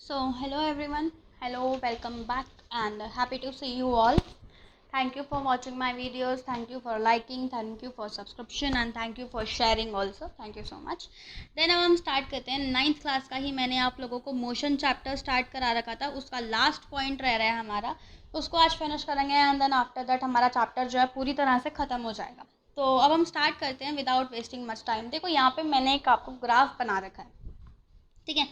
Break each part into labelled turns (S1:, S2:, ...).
S1: Hello everyone, hello, welcome back, and happy to see you all. Thank you for watching my videos, thank you for liking, thank you for subscription, and thank you for sharing also. Thank you so much. Then अब हम start करते हैं। 9th class का ही मैंने आप लोगों को motion chapter start करा रखा था, उसका लास्ट पॉइंट रह रहा है हमारा, उसको आज फिनिश करेंगे एंड देन आफ्टर दैट हमारा चैप्टर जो है पूरी तरह से ख़त्म हो जाएगा। तो अब हम स्टार्ट करते हैं विदाउट वेस्टिंग मच टाइम। देखो यहाँ पे मैंने एक आपको ग्राफ बना रखा है, ठीक है।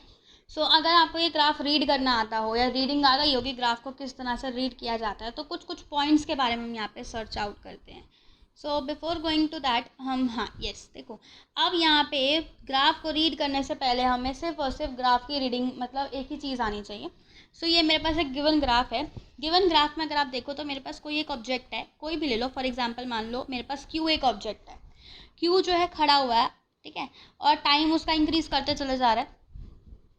S1: अगर आपको ये ग्राफ रीड करना आता हो या रीडिंग आ गई होगी ग्राफ को किस तरह से रीड किया जाता है, तो कुछ कुछ पॉइंट्स के बारे में हम यहाँ पे सर्च आउट करते हैं। बिफोर गोइंग टू दैट हम देखो, अब यहाँ पे ग्राफ को रीड करने से पहले हमें सिर्फ और सिर्फ ग्राफ की रीडिंग मतलब एक ही चीज़ आनी चाहिए। ये मेरे पास एक गिवन ग्राफ है। गिवन ग्राफ में अगर आप देखो तो मेरे पास कोई एक ऑब्जेक्ट है, कोई भी ले लो। फॉर एग्जाम्पल मान लो मेरे पास क्यू एक ऑब्जेक्ट है। क्यू जो है खड़ा हुआ है, ठीक है, और टाइम उसका इंक्रीज करते चले जा रहा है।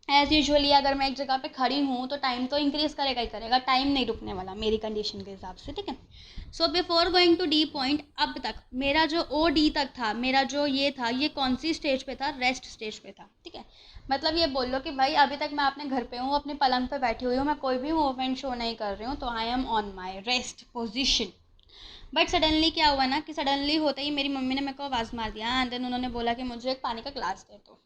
S1: एज़ यूजुअली अगर मैं एक जगह पे खड़ी हूँ तो टाइम तो इंक्रीज़ करेगा ही करेगा, टाइम नहीं रुकने वाला मेरी कंडीशन के हिसाब से, ठीक है। Before going to the point, अब तक मेरा जो ओ डी तक था, मेरा जो ये था, ये कौन सी स्टेज पे था? रेस्ट स्टेज पे था, ठीक है। मतलब ये बोल लो कि भाई अभी तक मैं अपने घर पे हूँ, अपने पलंग पे बैठी हुई हूँ, मैं कोई भी मूवमेंट शो नहीं कर रही हूँ, तो I am on my rest position. But suddenly क्या हुआ ना कि सडनली होते ही मेरी मम्मी ने मेरे को आवाज़ मार दिया एंड देन उन्होंने बोला कि मुझे एक पानी का ग्लास दे दो।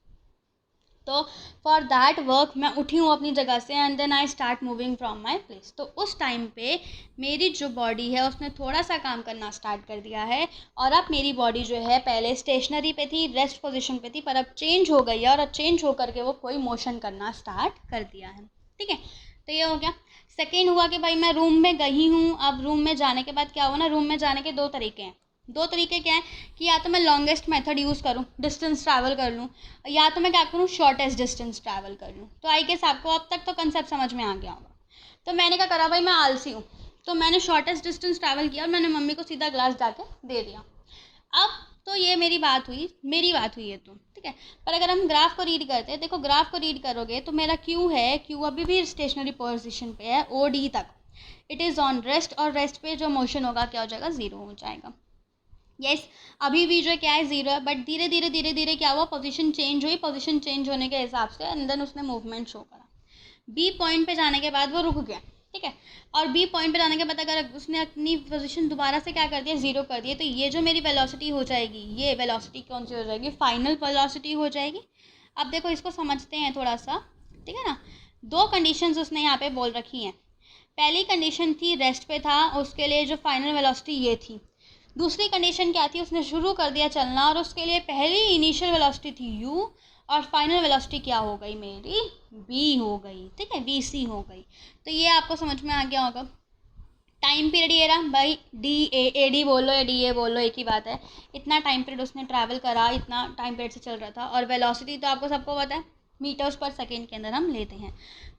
S1: तो फॉर दैट वर्क मैं उठी हूँ अपनी जगह से and then I start moving from my place. तो उस टाइम पे मेरी जो बॉडी है उसने थोड़ा सा काम करना स्टार्ट कर दिया है, और अब मेरी बॉडी जो है पहले स्टेशनरी पे थी, रेस्ट पोजीशन पे थी, पर अब चेंज हो गई है, और अब चेंज होकर के वो कोई मोशन करना स्टार्ट कर दिया है, ठीक है। तो ये हो गया। सेकेंड हुआ कि भाई मैं रूम में गई हूँ। अब रूम में जाने के बाद क्या हुआ ना, रूम में जाने के दो तरीके हैं। दो तरीके क्या है कि या तो मैं लॉन्गेस्ट मेथड यूज़ करूँ, डिस्टेंस ट्रैवल कर लूँ, या तो मैं क्या करूँ, शॉर्टेस्ट डिस्टेंस ट्रैवल कर लूँ। तो आई गेस आपको अब तक तो कंसेप्ट समझ में आ गया होगा। तो मैंने क्या करा, भाई मैं आलसी हूँ, तो मैंने शॉर्टेस्ट डिस्टेंस ट्रैवल किया और मैंने मम्मी को सीधा ग्लास जाके दे दिया। अब तो ये मेरी बात हुई ये तो, ठीक है। पर अगर हम ग्राफ को रीड करते हैं, देखो ग्राफ को रीड करोगे तो मेरा क्यू है, क्यू अभी भी स्टेशनरी पोजिशन पे है ओ डी तक, इट इज़ ऑन रेस्ट, और रेस्ट पे जो मोशन होगा क्या हो जाएगा, ज़ीरो हो जाएगा। यस, अभी भी जो क्या है ज़ीरो है, बट धीरे धीरे धीरे धीरे क्या हुआ, पोजीशन चेंज हुई, पोजीशन चेंज होने के हिसाब से एंड देन उसने मूवमेंट शो करा। बी पॉइंट पे जाने के बाद वो रुक गया, ठीक है। और बी पॉइंट पे जाने के बाद अगर उसने अपनी पोजीशन दोबारा से क्या कर दिया, ज़ीरो कर दिया, तो ये जो मेरी वेलोसिटी हो जाएगी, ये वेलोसिटी कौन सी हो जाएगी, फाइनल वेलोसिटी हो जाएगी। अब देखो इसको समझते हैं थोड़ा सा, ठीक है ना। दो कंडीशंस उसने यहाँ पे बोल रखी हैं। पहली कंडीशन थी रेस्ट पे था, उसके लिए जो फाइनल वेलोसिटी ये थी। दूसरी कंडीशन क्या थी, उसने शुरू कर दिया चलना और उसके लिए पहली इनिशियल वेलोसिटी थी u, और फाइनल वेलोसिटी क्या हो गई मेरी, v हो गई, ठीक है, vc हो गई। तो ये आपको समझ में आ गया होगा। टाइम पीरियड ये रहा भाई, डी ए डी बोल लो या डी ए बोल लो, एक ही बात है। इतना टाइम पीरियड उसने ट्रैवल करा, इतना टाइम पीरियड से चल रहा था, और वेलोसिटी तो आपको सबको पता है मीटर्स पर सेकेंड के अंदर हम लेते हैं।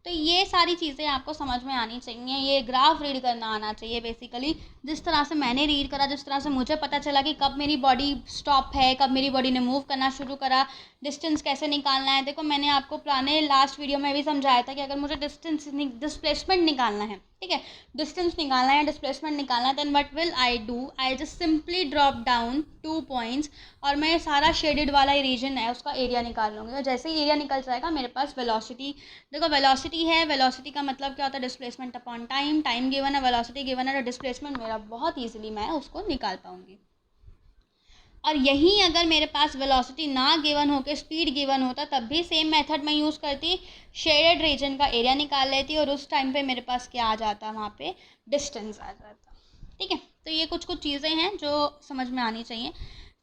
S1: तो ये सारी चीज़ें आपको समझ में आनी चाहिए, ये ग्राफ रीड करना आना चाहिए बेसिकली। जिस तरह से मैंने रीड करा, जिस तरह से मुझे पता चला कि कब मेरी बॉडी स्टॉप है, कब मेरी बॉडी ने मूव करना शुरू करा, डिस्टेंस कैसे निकालना है। देखो मैंने आपको पुराने लास्ट वीडियो में भी समझाया था कि अगर मुझे डिस्प्लेसमेंट निकालना है, ठीक है, डिस्टेंस निकालना है, डिस्प्लेसमेंट निकालना है, then what will I do, I just simply drop down 2 points, और मैं सारा शेडेड वाला रीजन है उसका एरिया निकाल लूँगी, और जैसे ही एरिया निकल जाएगा मेरे पास वेलोसिटी, देखो वेलोसिटी है, वेलोसिटी का मतलब क्या होता है, displacement upon time, time given है, वेलोसिटी गिवन है, तो डिस्प्लेसमेंट मेरा बहुत ईजिली मैं उसको निकाल पाऊंगी। और यहीं अगर मेरे पास वेलोसिटी ना गिवन होकर स्पीड गिवन होता, तब भी सेम मेथड मैं यूज़ करती, शेडेड रीजन का एरिया निकाल लेती, और उस टाइम पे मेरे पास क्या आ जाता, वहाँ पे डिस्टेंस आ जाता, ठीक है। तो ये कुछ कुछ चीज़ें हैं जो समझ में आनी चाहिए।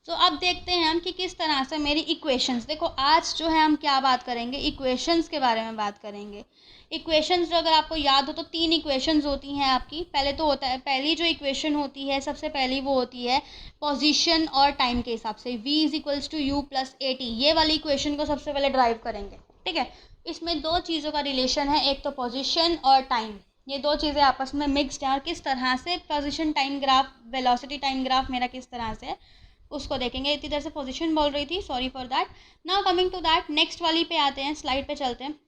S1: अब देखते हैं हम कि किस तरह से मेरी इक्वेशंस, देखो आज जो है हम क्या बात करेंगे, इक्वेशंस के बारे में बात करेंगे। इक्वेशंस जो अगर आपको याद हो तो 3 इक्वेशंस होती हैं आपकी। पहले तो होता है, पहली जो इक्वेशन होती है सबसे पहली वो होती है पोजीशन और टाइम के हिसाब से, v is equals to u plus a t, ये वाली इक्वेशन को सबसे पहले ड्राइव करेंगे, ठीक है। इसमें दो चीज़ों का रिलेशन है, एक तो पोजीशन और टाइम, ये दो चीज़ें आपस में मिक्सड हैं, और किस तरह से position time graph, velocity time graph मेरा किस तरह से उसको देखेंगे। इतनी देर से पोजीशन बोल रही थी, sorry for that. Now coming to that, next वाली पे आते हैं, स्लाइड पे चलते हैं।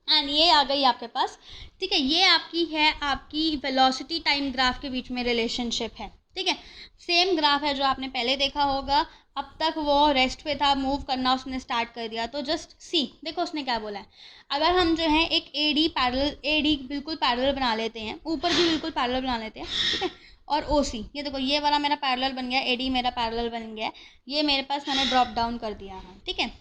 S1: एंड ये आ गई आपके पास, ठीक है, ये आपकी है, आपकी वेलोसिटी टाइम ग्राफ के बीच में रिलेशनशिप है, ठीक है। सेम ग्राफ है जो आपने पहले देखा होगा, अब तक वो रेस्ट पे था, मूव करना उसने स्टार्ट कर दिया। तो जस्ट सी, देखो उसने क्या बोला है। अगर हम जो है एक एडी बिल्कुल पैरेलल बना लेते हैं, ऊपर भी बिल्कुल पैरेलल बना लेते हैं, ठीक है, और ओसी, ये देखो ये वाला मेरा पैरेलल बन गया, एडी मेरा पैरेलल बन गया, ये मेरे पास मैंने ड्रॉप डाउन कर दिया है, ठीक है।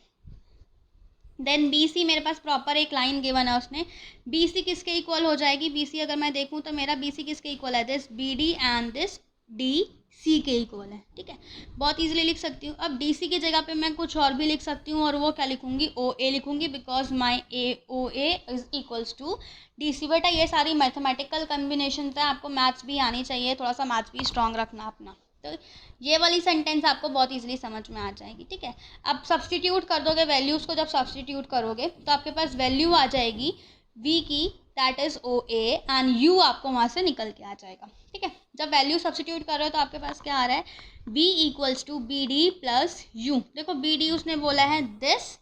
S1: देन बी सी मेरे पास प्रॉपर एक लाइन गिवन है उसने, बी सी किसके इक्वल हो जाएगी, बी सी अगर मैं देखूँ तो मेरा बी सी किसके इक्वल है, this B D and this D C के इक्वल है, ठीक है। बहुत इजीली लिख सकती हूँ। अब डी सी की जगह पे मैं कुछ और भी लिख सकती हूँ, और वो क्या लिखूंगी, ओ ए लिखूंगी, because my A O A is equals to D C. बेटा ये सारी मैथमेटिकल कम्बिनेशन है, आपको मैथ्स भी आनी चाहिए, थोड़ा सा मैथ्स भी स्ट्रॉन्ग रखना अपना। तो ये वाली सेंटेंस आपको बहुत इजीली समझ में आ जाएगी, ठीक है। अब सब्सटीट्यूट कर दोगे वैल्यूज़ को, जब सब्सटीट्यूट करोगे तो आपके पास वैल्यू आ जाएगी v की, that is O A, and u आपको वहाँ से निकल के आ जाएगा, ठीक है। जब वैल्यू सब्सटीट्यूट कर रहे हो तो आपके पास क्या आ रहा है, v equals to B D plus u. देखो बी डी उसने बोला है दिस,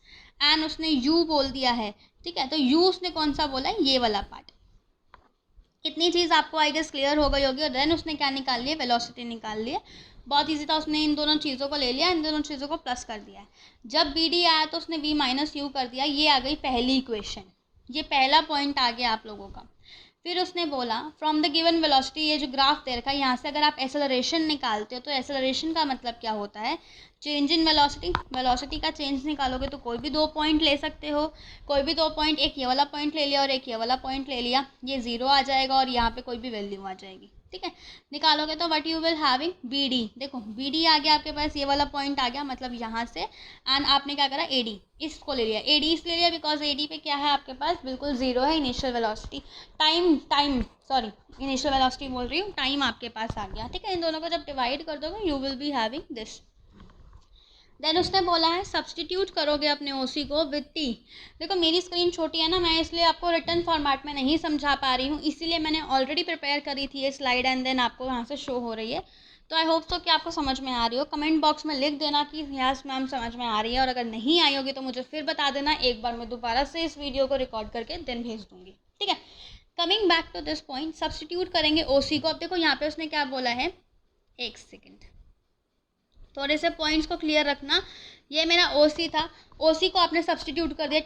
S1: एंड उसने u बोल दिया है, ठीक है। तो u उसने कौन सा बोला है, ये वाला पार्ट। इतनी चीज़ आपको आई गेस क्लियर हो गई होगी। और देन उसने क्या निकाल लिया, वेलोसिटी निकाल लिया। बहुत इजी था, उसने इन दोनों चीज़ों को ले लिया, इन दोनों चीज़ों को प्लस कर दिया है। जब बी डी आया तो उसने v माइनस यू कर दिया, ये आ गई पहली इक्वेशन, ये पहला पॉइंट आ गया आप लोगों का। फिर उसने बोला फ्रॉम द गिवन वेलोसिटी, ये जो ग्राफ दे रखा है यहाँ से अगर आप एक्सेलरेशन निकालते हो तो एक्सेलरेशन का मतलब क्या होता है, चेंज इन वेलोसिटी। वेलोसिटी का चेंज निकालोगे तो कोई भी दो पॉइंट ले सकते हो, कोई भी दो पॉइंट, एक ये वाला पॉइंट ले लिया और एक ये वाला पॉइंट ले लिया, ये ज़ीरो आ जाएगा और यहाँ पे कोई भी वैल्यू आ जाएगी, ठीक है। निकालोगे तो what you will having B D, देखो बी डी आ गया आपके पास, ये वाला पॉइंट आ गया, मतलब यहाँ से, एंड आपने क्या करा, ए डी इसको ले लिया, ए डी इसलिए लिया बिकॉज ए डी पे क्या है आपके पास, बिल्कुल ज़ीरो है initial velocity, sorry initial velocity बोल रही हूँ, टाइम आपके पास आ गया, ठीक है। इन दोनों को जब डिवाइड कर दोगे you will be having this. Then उसने बोला है सब्सटीट्यूट करोगे अपने ओसी को विथ टी। देखो मेरी स्क्रीन छोटी है ना, मैं इसलिए आपको रिटर्न फॉर्मेट में नहीं समझा पा रही हूँ, इसीलिए मैंने ऑलरेडी प्रिपेयर करी थी ये स्लाइड, एंड देन आपको यहाँ से शो हो रही है। तो आई होप सो कि आपको समझ में आ रही हो। कमेंट बॉक्स में लिख देना कि यस मैम समझ में आ रही है, और अगर नहीं आई होगी तो मुझे फिर बता देना, एक बार मैं दोबारा से इस वीडियो को रिकॉर्ड करके देन भेज दूँगी, ठीक है। Coming back to this point, substitute करेंगे ओसी को। अब देखो यहाँ पे उसने क्या बोला है, एक सेकेंड, थोड़े से पॉइंट्स को क्लियर रखना। ये मेरा ओसी था, ओसी को आपने सब्सटीट्यूट कर दिया,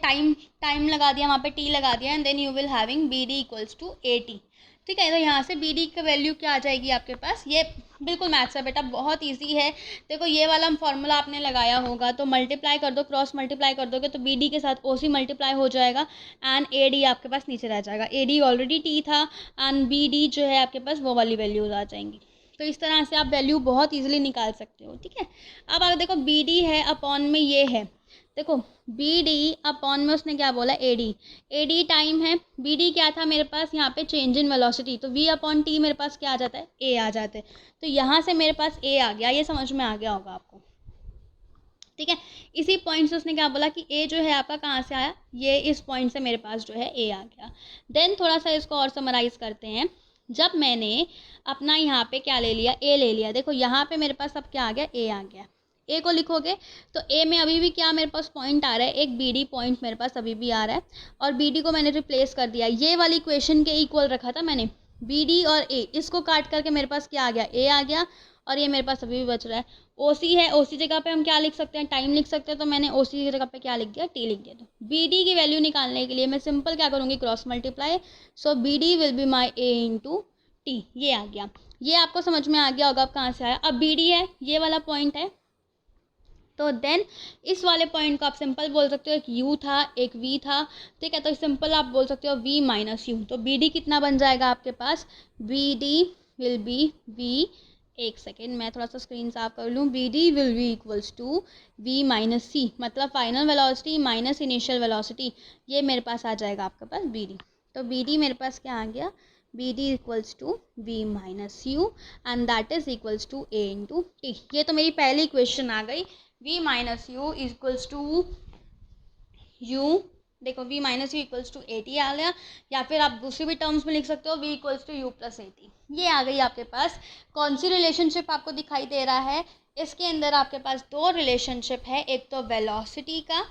S1: टाइम लगा दिया वहाँ पे, टी लगा दिया, and then you will having B D equals to A t, ठीक है। तो यहाँ से बी डी की वैल्यू क्या आ जाएगी आपके पास, ये बिल्कुल मैथ्स है बेटा, बहुत इजी है। देखो ये वाला फॉर्मूला आपने लगाया होगा, तो मल्टीप्लाई कर दो, क्रॉस मल्टीप्लाई कर दोगे तो बी डी के साथ ओ सी मल्टीप्लाई हो जाएगा, एंड ए डी आपके पास नीचे रह जाएगा। ए डी ऑलरेडी टी था, एंड बी डी जो है आपके पास वो वाली वैल्यूज आ जाएंगी। तो इस तरह से आप वैल्यू बहुत इजीली निकाल सकते हो, ठीक है। अब अगर देखो बी डी है अपॉन में ये है, देखो बी डी अपॉन में उसने क्या बोला, ए डी टाइम है, बी डी क्या था मेरे पास यहाँ पे, चेंज इन वेलोसिटी, तो वी अपॉन टी मेरे पास क्या आ जाता है, ए आ जाता है। तो यहाँ से मेरे पास ए आ गया, ये समझ में आ गया होगा आपको, ठीक है। इसी पॉइंट से उसने क्या बोला कि ए जो है आपका कहाँ से आया, ये इस पॉइंट से मेरे पास जो है ए आ गया। देन थोड़ा सा इसको और समराइज़ करते हैं। जब मैंने अपना यहाँ पे क्या ले लिया, ए ले लिया, देखो यहाँ पे मेरे पास अब क्या आ गया, ए आ गया। ए को लिखोगे तो ए में अभी भी क्या मेरे पास पॉइंट आ रहा है, एक बी डी पॉइंट मेरे पास अभी भी आ रहा है, और बी डी को मैंने रिप्लेस कर दिया, ये वाली इक्वेशन के इक्वल रखा था मैंने, बी डी और ए, इसको काट करके मेरे पास क्या आ गया, ए आ गया, और ये मेरे पास अभी भी बच रहा है। ओसी है, ओसी जगह पे हम क्या लिख सकते हैं, टाइम लिख सकते हैं, तो मैंने ओसी की जगह पे क्या लिख दिया, टी लिख दिया। तो बी डी की वैल्यू निकालने के लिए मैं सिंपल क्या करूँगी, cross multiply, so B D will be my a into T, ये आ गया। ये आपको समझ में आ गया होगा अब कहाँ से आया। अब बी डी है, ये वाला पॉइंट है, तो देन इस वाले पॉइंट को आप सिंपल बोल सकते हो, एक u था एक v था, ठीक है। तो सिंपल आप बोल सकते हो v माइनस यू। तो बी डी कितना बन जाएगा आपके पास, B D will be v, एक सेकेंड मैं थोड़ा सा स्क्रीन साफ कर लूँ, B D will be equals to v minus C, मतलब final velocity minus initial velocity, ये मेरे पास आ जाएगा आपके पास बी डी। तो बी डी मेरे पास क्या आ गया, B D equals to v minus U, and that is equals to a into T. ये तो मेरी पहली इक्वेशन आ गई, v minus you equals to u, देखो v minus you equals to A T आ गया, या फिर आप दूसरी भी टर्म्स में लिख सकते हो v equals to u plus a t. ये आ गई आपके पास। कौन सी रिलेशनशिप आपको दिखाई दे रहा है, इसके अंदर आपके पास दो रिलेशनशिप है, एक तो वेलोसिटी का,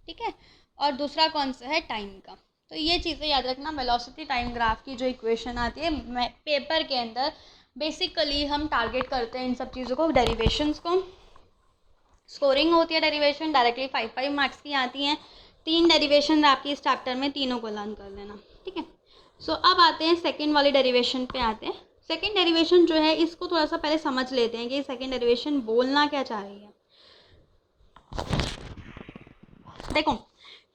S1: ठीक है, और दूसरा कौन सा है, टाइम का। तो ये चीज़ें याद रखना, वेलोसिटी टाइम ग्राफ की जो इक्वेशन आती है पेपर के अंदर बेसिकली हम टारगेट करते हैं इन सब चीज़ों को, डेरिवेशंस को। स्कोरिंग होती है डेरिवेशन डायरेक्टली 5 मार्क्स की आती हैं। 3 डेरिवेशन आपकी इस चैप्टर में, तीनों को लर्न कर लेना, ठीक है। सो अब आते हैं सेकेंड वाली डेरिवेशन पे आते हैं। सेकेंड डेरिवेशन जो है इसको थोड़ा सा पहले समझ लेते हैं कि सेकेंड डेरिवेशन बोलना क्या चाह रही है। देखो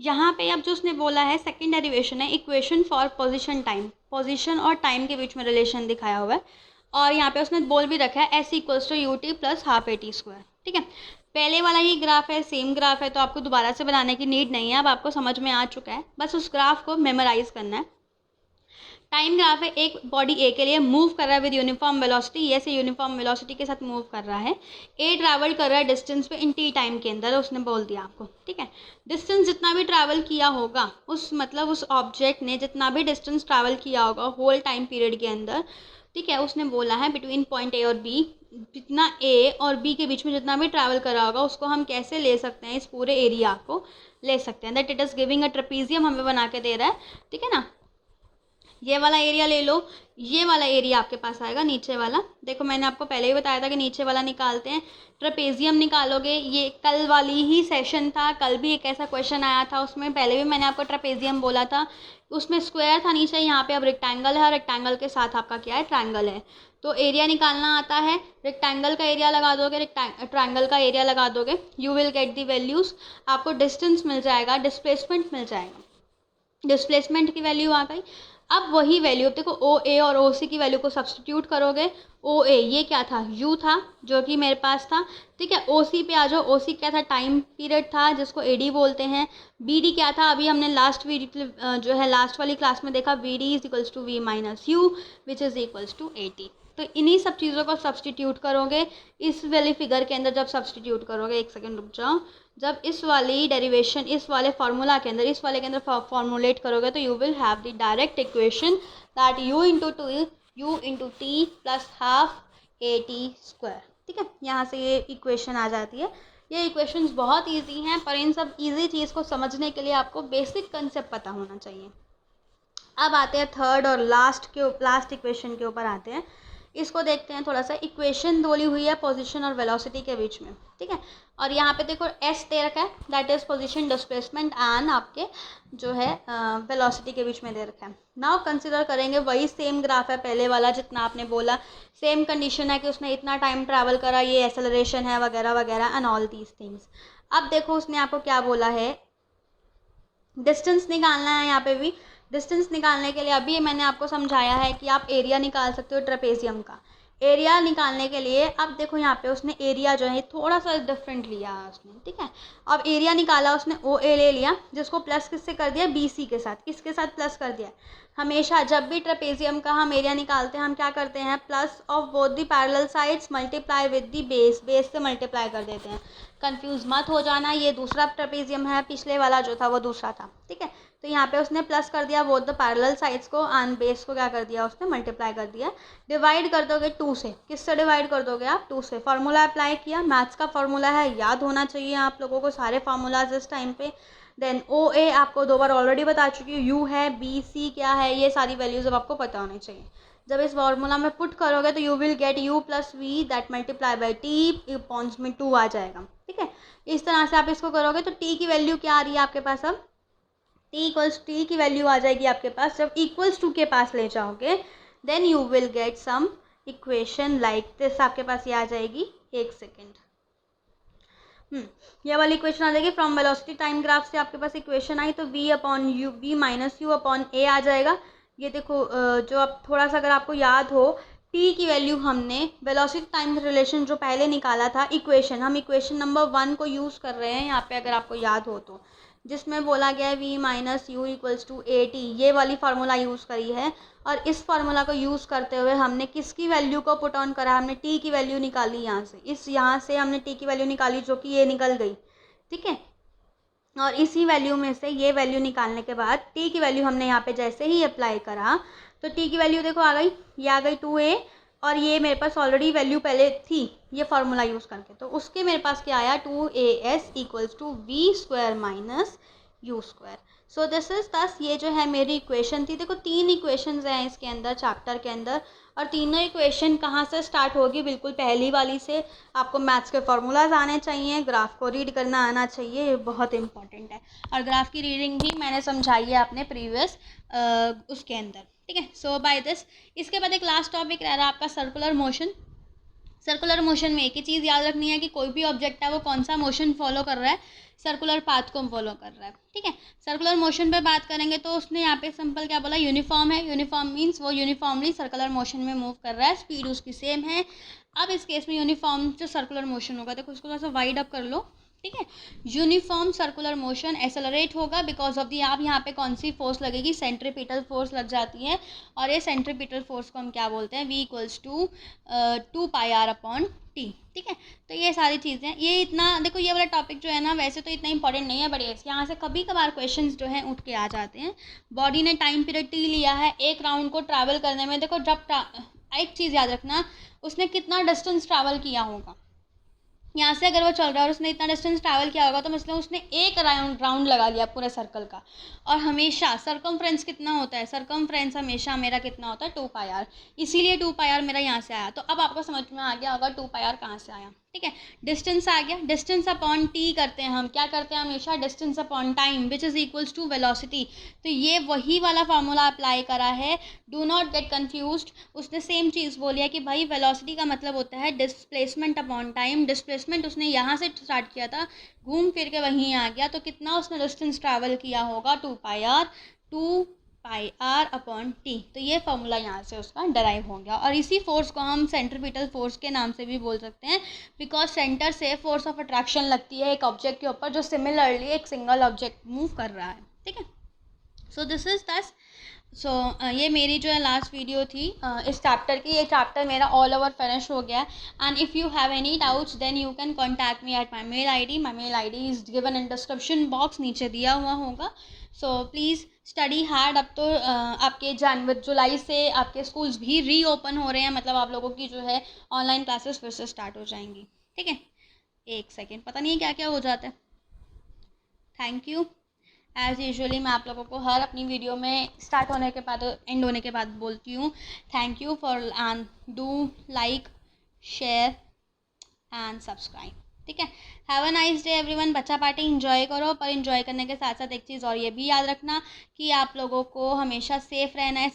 S1: यहाँ पे अब जो उसने बोला है सेकेंड डेरिवेशन है equation for position time, position और टाइम के बीच में रिलेशन दिखाया हुआ है। और यहाँ पे उसने बोल भी रखा है s equals to u t plus half a t square, ठीक है। पहले वाला ही ग्राफ है, सेम ग्राफ है, तो आपको दोबारा से बनाने की नीड नहीं है, अब आपको समझ में आ चुका है, बस उस ग्राफ को मेमोराइज करना है। टाइम ग्राफ है, एक बॉडी ए के लिए मूव कर रहा है विद यूनिफॉर्म वेलोसिटी, ये से यूनिफॉर्म वेलोसिटी के साथ मूव कर रहा है। ए ट्रैवल कर रहा है डिस्टेंस पे इन टी टाइम के अंदर, उसने बोल दिया आपको, ठीक है। डिस्टेंस जितना भी ट्रैवल किया होगा उस मतलब उस ऑब्जेक्ट ने जितना भी डिस्टेंस ट्रैवल किया होगा होल टाइम पीरियड के अंदर, ठीक है, उसने बोला है बिटवीन पॉइंट ए और बी, जितना ए और बी के बीच में जितना भी ट्रैवल करा होगा उसको हम कैसे ले सकते हैं, इस पूरे एरिया को ले सकते हैं। That it is giving a trapezium हमें बना के दे रहा है, ठीक है ना। ये वाला एरिया ले लो, ये वाला एरिया आपके पास आएगा नीचे वाला। देखो मैंने आपको पहले ही बताया था कि नीचे वाला निकालते हैं, ट्रेपेजियम निकालोगे। ये कल वाली ही सेशन था, कल भी एक ऐसा क्वेश्चन आया था, उसमें पहले भी मैंने आपको ट्रेपेजियम बोला था, उसमें स्क्वायर था नीचे, यहाँ पे अब रेक्टेंगल है और रेक्टेंगल के साथ आपका क्या है, ट्रायंगल है। तो एरिया निकालना आता है, रेक्टेंगल का एरिया लगा दोगे, ट्रायंगल का एरिया लगा दोगे, you will get the values. आपको डिस्टेंस मिल जाएगा, डिस्प्लेसमेंट मिल जाएगा, डिस्प्लेसमेंट की वैल्यू आ गई। अब वही वैल्यू, अब देखो ओ ए और ओ सी की वैल्यू को सब्सटीट्यूट करोगे। ओ ए ये क्या था, यू था जो कि मेरे पास था, ठीक है। ओ सी पे आ जाओ, ओ सी क्या था, टाइम पीरियड था जिसको ए डी बोलते हैं। बी डी क्या था, अभी हमने लास्ट जो है लास्ट वाली क्लास में देखा, v d is equals to v minus u which is equals to 80। तो इन्हीं सब चीज़ों को सब्सटीट्यूट करोगे इस वाली फिगर के अंदर। जब सब्सटीट्यूट करोगे, एक सेकेंड रुक जाओ, जब इस वाली डेरिवेशन इस वाले फार्मूला के अंदर, इस वाले के अंदर फॉर्मुलेट करोगे तो you will have the direct equation that you into T plus half a t square, ठीक है। यहाँ से ये इक्वेशन आ जाती है। ये इक्वेशंस बहुत इजी हैं, पर इन सब इजी चीज़ को समझने के लिए आपको बेसिक कंसेप्ट पता होना चाहिए। अब आते हैं थर्ड और लास्ट इक्वेशन के ऊपर आते हैं। इसको देखते हैं थोड़ा सा। इक्वेशन बोली हुई है पोजीशन और वेलोसिटी के बीच में, ठीक है। और यहाँ पे देखो एस दे रखा है, that is position, displacement and आपके जो है वेलोसिटी के बीच में दे रखा है। नाउ कंसिडर करेंगे वही सेम ग्राफ है पहले वाला, जितना आपने बोला सेम कंडीशन है कि उसने इतना टाइम ट्रैवल करा, ये एक्सेलरेशन है वगैरह वगैरह एंड ऑल दीज थिंग्स। अब देखो उसने आपको क्या बोला है, डिस्टेंस निकालना है। यहाँ पे भी डिस्टेंस निकालने के लिए अभी मैंने आपको समझाया है कि आप एरिया निकाल सकते हो ट्रेपेजियम का। एरिया निकालने के लिए अब देखो यहाँ पे उसने एरिया जो है थोड़ा सा डिफरेंट लिया है उसने, ठीक है। अब एरिया निकाला उसने, ओ ए ले लिया, जिसको प्लस किससे कर दिया, बी सी के साथ। किसके साथ प्लस कर दिया, हमेशा जब भी ट्रेपेजियम का हम एरिया निकालते हैं हम क्या करते हैं, plus of both the parallel sides multiply with the base, base से मल्टीप्लाई कर देते हैं। कंफ्यूज मत हो जाना, ये दूसरा ट्रेपेजियम है, पिछले वाला जो था वो दूसरा था, ठीक है। तो यहाँ पे उसने प्लस कर दिया बोथ द पैरेलल साइड्स को, एंड बेस को क्या कर दिया उसने, मल्टीप्लाई कर दिया। डिवाइड कर दोगे 2 से, किससे डिवाइड कर दोगे आप, 2 से। फार्मूला अप्लाई किया, मैथ्स का फार्मूला है, याद होना चाहिए आप लोगों को सारे फार्मूलाज इस टाइम पे। देन ओ ए आपको 2 बार ऑलरेडी बता चुकी हूँ, यू है, बी सी क्या है, ये सारी वैल्यूज अब आपको पता होनी चाहिए। जब इस फार्मूला में पुट करोगे तो you will get u plus v that multiply by t points में 2 आ जाएगा, ठीक है। इस तरह से आप इसको करोगे तो टी की वैल्यू क्या आ रही है आपके पास, अब टी की वैल्यू आ जाएगी आपके पास। जब इक्वल्स टू के पास ले जाओगे then you will get some equation like this, आपके पास ये आ जाएगी। एक सेकेंड, ये वाली इक्वेशन आ जाएगी। फ्रॉम वेलोसिटी टाइम ग्राफ से आपके पास इक्वेशन आई तो v upon U, v minus U upon A आ जाएगा। ये देखो जो अब थोड़ा सा अगर आपको याद हो, t की वैल्यू हमने वेलोसिटी टाइम रिलेशन जो पहले निकाला था इक्वेशन, हम इक्वेशन नंबर 1 को यूज़ कर रहे हैं यहाँ पे, अगर आपको याद हो तो, जिसमें बोला गया है v minus you equals to A t, ये वाली फार्मूला यूज़ करी है। और इस फार्मूला को यूज़ करते हुए हमने किसकी वैल्यू को पुट ऑन करा, हमने t की वैल्यू निकाली यहाँ से, यहाँ से हमने t की वैल्यू निकाली जो कि ये निकल गई, ठीक है। और इसी वैल्यू में से ये वैल्यू निकालने के बाद t की वैल्यू हमने यहाँ पे जैसे ही अप्लाई करा तो t की वैल्यू देखो आ गई, ये आ गई 2a, और ये मेरे पास ऑलरेडी वैल्यू पहले थी ये फार्मूला यूज़ करके, तो उसके मेरे पास क्या आया, 2as equals to v square minus u square. So this is this, ये जो है मेरी इक्वेशन थी। देखो 3 इक्वेशंस हैं इसके अंदर, चैप्टर के अंदर, और तीनों इक्वेशन कहाँ से स्टार्ट होगी, बिल्कुल पहली वाली से। आपको मैथ्स के फार्मूलाज आने चाहिए, ग्राफ को रीड करना आना चाहिए, ये बहुत इंपॉर्टेंट है। और ग्राफ की रीडिंग भी मैंने समझाई है अपने प्रीवियस उसके अंदर, ठीक है। सो बाय दिस, इसके बाद एक लास्ट टॉपिक रह रहा है आपका सर्कुलर मोशन। सर्कुलर मोशन में एक ही चीज़ याद रखनी है कि कोई भी ऑब्जेक्ट है वो कौन सा मोशन फॉलो कर रहा है, सर्कुलर पाथ को फॉलो कर रहा है, ठीक है। सर्कुलर मोशन पे बात करेंगे तो उसने यहाँ पे सिंपल क्या बोला, यूनिफॉर्म है। यूनिफॉर्म मीन्स वो यूनिफॉर्मली सर्कुलर मोशन में मूव कर रहा है, स्पीड उसकी सेम है। अब इस केस में यूनिफॉर्म जो सर्कुलर मोशन होगा, देखो उसको थोड़ा सा वाइड अप कर लो, ठीक है। यूनिफॉर्म सर्कुलर मोशन एक्सेलरेट होगा बिकॉज ऑफ दी, आप यहाँ पे कौन सी फोर्स लगेगी, सेंट्रीपिटल फोर्स लग जाती है। और ये सेंट्रीपिटल फोर्स को हम क्या बोलते हैं, V इक्वल्स टू 2πr/T, ठीक है। तो ये सारी चीज़ें, ये इतना देखो, ये वाला टॉपिक जो है ना वैसे तो इतना इंपॉर्टेंट नहीं है, बट यहाँ से कभी कभार क्वेश्चंस जो हैं उठ के आ जाते हैं। बॉडी ने टाइम पीरियड T लिया है एक राउंड को ट्रैवल करने में। देखो जब एक चीज़ याद रखना, उसने कितना डिस्टेंस ट्रैवल किया होगा, यहाँ से अगर वो चल रहा है और उसने इतना डिस्टेंस ट्रैवल किया होगा तो मतलब उसने एक राउंड लगा लिया पूरे सर्कल का। और हमेशा सर्कमफ्रेंस कितना होता है, सर्कमफ्रेंस हमेशा मेरा कितना होता है, 2πr, इसीलिए 2πr मेरा यहाँ से आया। तो अब आपको समझ में आ गया होगा 2πr कहाँ से आया, ठीक है। डिस्टेंस आ गया, डिस्टेंस अपॉन टी करते हैं हम, क्या करते हैं हमेशा, distance upon time which is equals to velocity. तो ये वही वाला फार्मूला अप्लाई करा है, डू नॉट गेट कन्फ्यूज्ड। उसने सेम चीज़ बोली है कि भाई वेलोसिटी का मतलब होता है डिस्प्लेसमेंट अपॉन टाइम। डिस्प्लेसमेंट उसने यहाँ से स्टार्ट किया था, घूम फिर के वहीं आ गया, तो कितना उसने डिस्टेंस ट्रैवल किया होगा, 2πr/T। तो ये फॉर्मूला यहाँ से उसका डराइव हो गया। और इसी फोर्स को हम सेंट्रीपिटल फोर्स के नाम से भी बोल सकते हैं, बिकॉज सेंटर से फोर्स ऑफ अट्रैक्शन लगती है एक ऑब्जेक्ट के ऊपर जो सिमिलरली एक सिंगल ऑब्जेक्ट मूव कर रहा है, ठीक है। सो दिस इज दस। सो ये मेरी जो है लास्ट वीडियो थी इस चैप्टर की। ये चैप्टर मेरा ऑल ओवर फिनिश हो गया है। And if you have any doubts then you can contact me at my mail ID। My mail ID is given in description box, नीचे दिया हुआ होगा। So please study hard. अब तो आपके जुलाई से आपके स्कूल्स भी रीओपन हो रहे हैं, मतलब आप लोगों की जो है ऑनलाइन क्लासेस फिर से स्टार्ट हो जाएंगी, ठीक है। एक सेकेंड, पता नहीं है क्या क्या हो जाता है। Thank you. एज़ यूजुअली मैं आप लोगों को हर अपनी वीडियो में स्टार्ट होने के बाद एंड होने के बाद बोलती हूँ thank you for, and do like, share and subscribe, ठीक है। Have a nice day everyone. बच्चा पार्टी इंजॉय करो, पर इंजॉय करने के साथ साथ एक चीज़ और ये भी याद रखना कि आप लोगों को हमेशा सेफ़ रहना है।